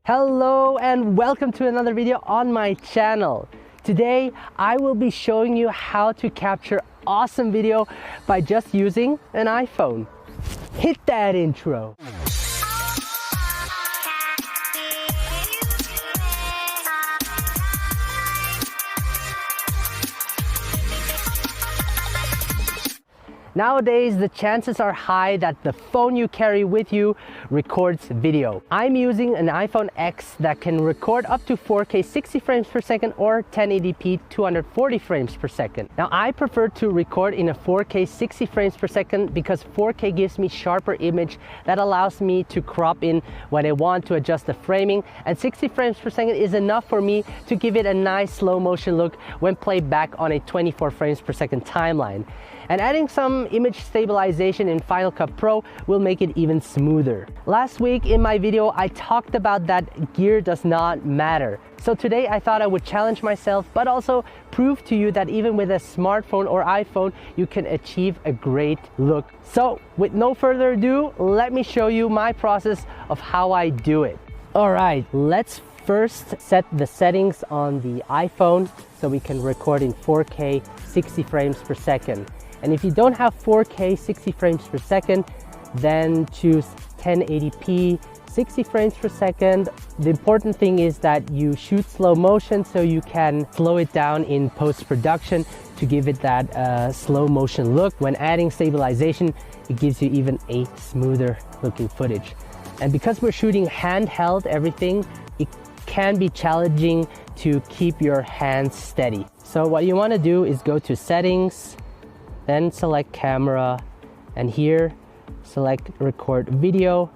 Hello and welcome to another video on my channel. Today I will be showing you how to capture awesome video by just using an iPhone. Hit that intro. Nowadays, the chances are high that the phone you carry with you records video. I'm using an iPhone X that can record up to 4K 60 frames per second or 1080p 240 frames per second. Now, I prefer to record in a 4K 60 frames per second because 4K gives me sharper image that allows me to crop in when I want to adjust the framing, and 60 frames per second is enough for me to give it a nice slow motion look when played back on a 24 frames per second timeline. And adding some image stabilization in Final Cut Pro will make it even smoother. Last week in my video, I talked about that gear does not matter. So today I thought I would challenge myself, but also prove to you that even with a smartphone or iPhone, you can achieve a great look. So with no further ado, let me show you my process of how I do it. All right, let's first set the settings on the iPhone so we can record in 4K 60 frames per second. And if you don't have 4K 60 frames per second, then choose 1080p 60 frames per second. The important thing is that you shoot slow motion so you can slow it down in post-production to give it that slow motion look. When adding stabilization, it gives you even a smoother looking footage. And because we're shooting handheld everything, it can be challenging to keep your hands steady. So what you want to do is go to settings, then select camera, and here select record video,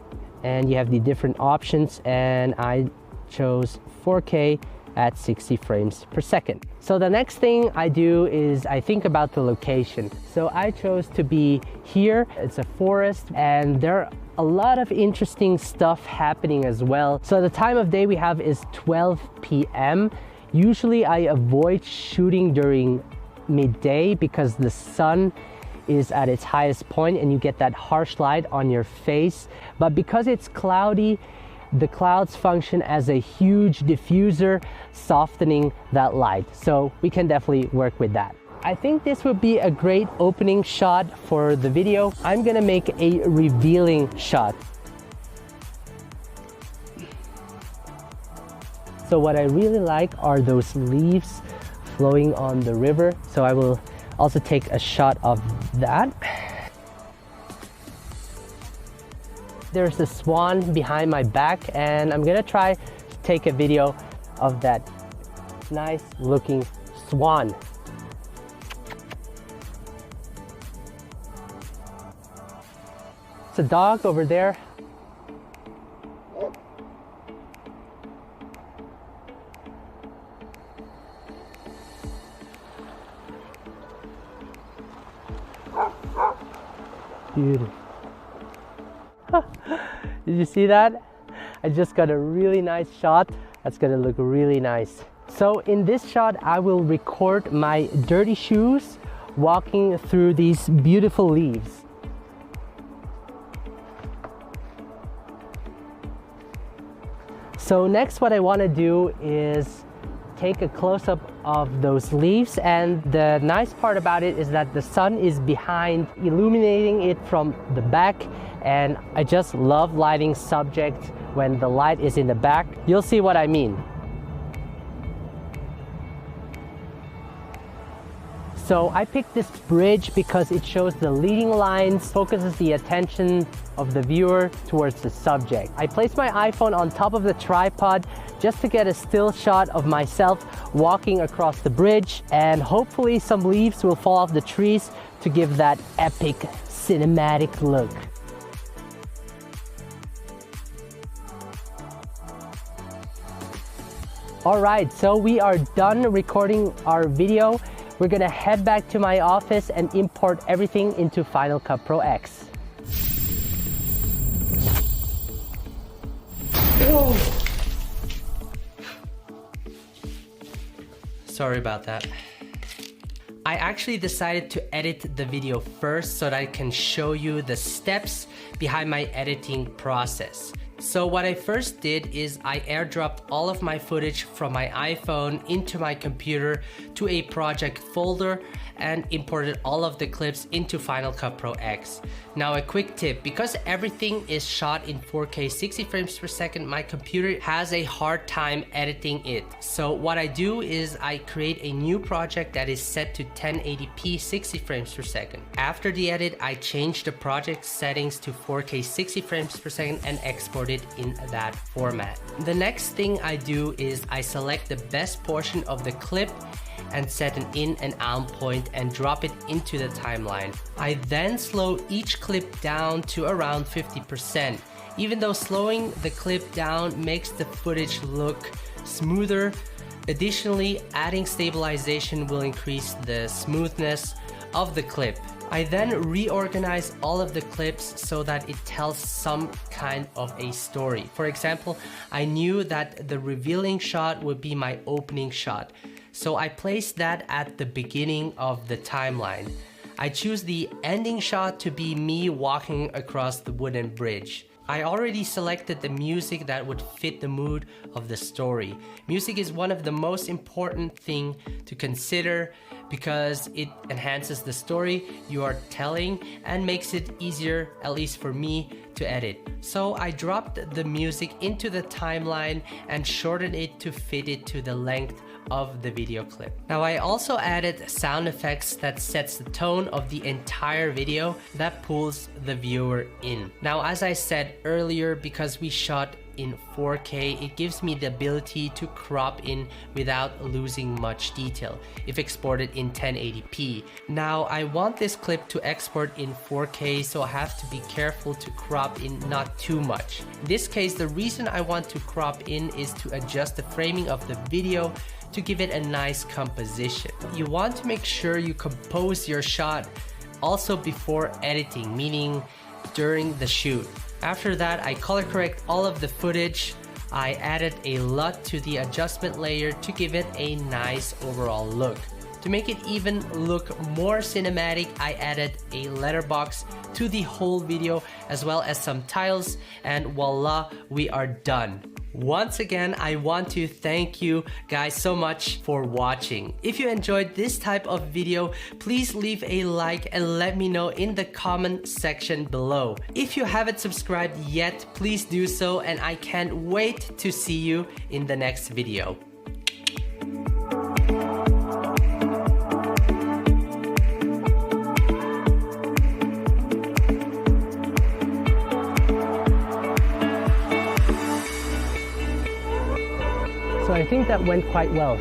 and you have the different options, and I chose 4K at 60 frames per second. So the next thing I do is I think about the location. So I chose to be here. It's a forest and there are a lot of interesting stuff happening as well. So the time of day we have is 12 p.m. Usually I avoid shooting during midday because the sun is at its highest point and you get that harsh light on your face. But because it's cloudy, the clouds function as a huge diffuser, softening that light. So we can definitely work with that. I think this would be a great opening shot for the video. I'm gonna make a revealing shot. So what I really like are those leaves flowing on the river. So I will also take a shot of that. There's a swan behind my back and I'm gonna try to take a video of that nice looking swan. It's a dog over there. Beautiful. Did you see that? I just got a really nice shot. That's gonna look really nice. So in this shot, I will record my dirty shoes walking through these beautiful leaves. So next, what I want to do is take a close-up of those leaves, and the nice part about it is that the sun is behind, illuminating it from the back, and I just love lighting subjects when the light is in the back. You'll see what I mean. So I picked this bridge because it shows the leading lines, focuses the attention of the viewer towards the subject. I placed my iPhone on top of the tripod just to get a still shot of myself walking across the bridge, and hopefully some leaves will fall off the trees to give that epic cinematic look. All right, so we are done recording our video. We're gonna head back to my office and import everything into Final Cut Pro X. Whoa. Sorry about that. I actually decided to edit the video first so that I can show you the steps behind my editing process. So what I first did is I airdropped all of my footage from my iPhone into my computer to a project folder and imported all of the clips into Final Cut Pro X. Now a quick tip, because everything is shot in 4K 60 frames per second, my computer has a hard time editing it. So what I do is I create a new project that is set to 1080p 60 frames per second. After the edit, I change the project settings to 4K 60 frames per second and export it in that format. The next thing I do is I select the best portion of the clip and set an in and out point and drop it into the timeline. I then slow each clip down to around 50%. Even though slowing the clip down makes the footage look smoother, additionally, adding stabilization will increase the smoothness of the clip. I then reorganize all of the clips so that it tells some kind of a story. For example, I knew that the revealing shot would be my opening shot, so I placed that at the beginning of the timeline. I choose the ending shot to be me walking across the wooden bridge. I already selected the music that would fit the mood of the story. Music is one of the most important things to consider because it enhances the story you are telling and makes it easier, at least for me, to edit. So I dropped the music into the timeline and shortened it to fit it to the length of the video clip. Now I also added sound effects that sets the tone of the entire video that pulls the viewer in. Now as I said earlier, because we shot in 4K, it gives me the ability to crop in without losing much detail if exported in 1080p. Now I want this clip to export in 4K, so I have to be careful to crop in not too much. In this case, the reason I want to crop in is to adjust the framing of the video to give it a nice composition. You want to make sure you compose your shot also before editing, meaning during the shoot. After that, I color correct all of the footage. I added a LUT to the adjustment layer to give it a nice overall look. To make it even look more cinematic, I added a letterbox to the whole video as well as some tiles, and voila, we are done. Once again, I want to thank you guys so much for watching. If you enjoyed this type of video, please leave a like and let me know in the comment section below. If you haven't subscribed yet, please do so, and I can't wait to see you in the next video. So I think that went quite well.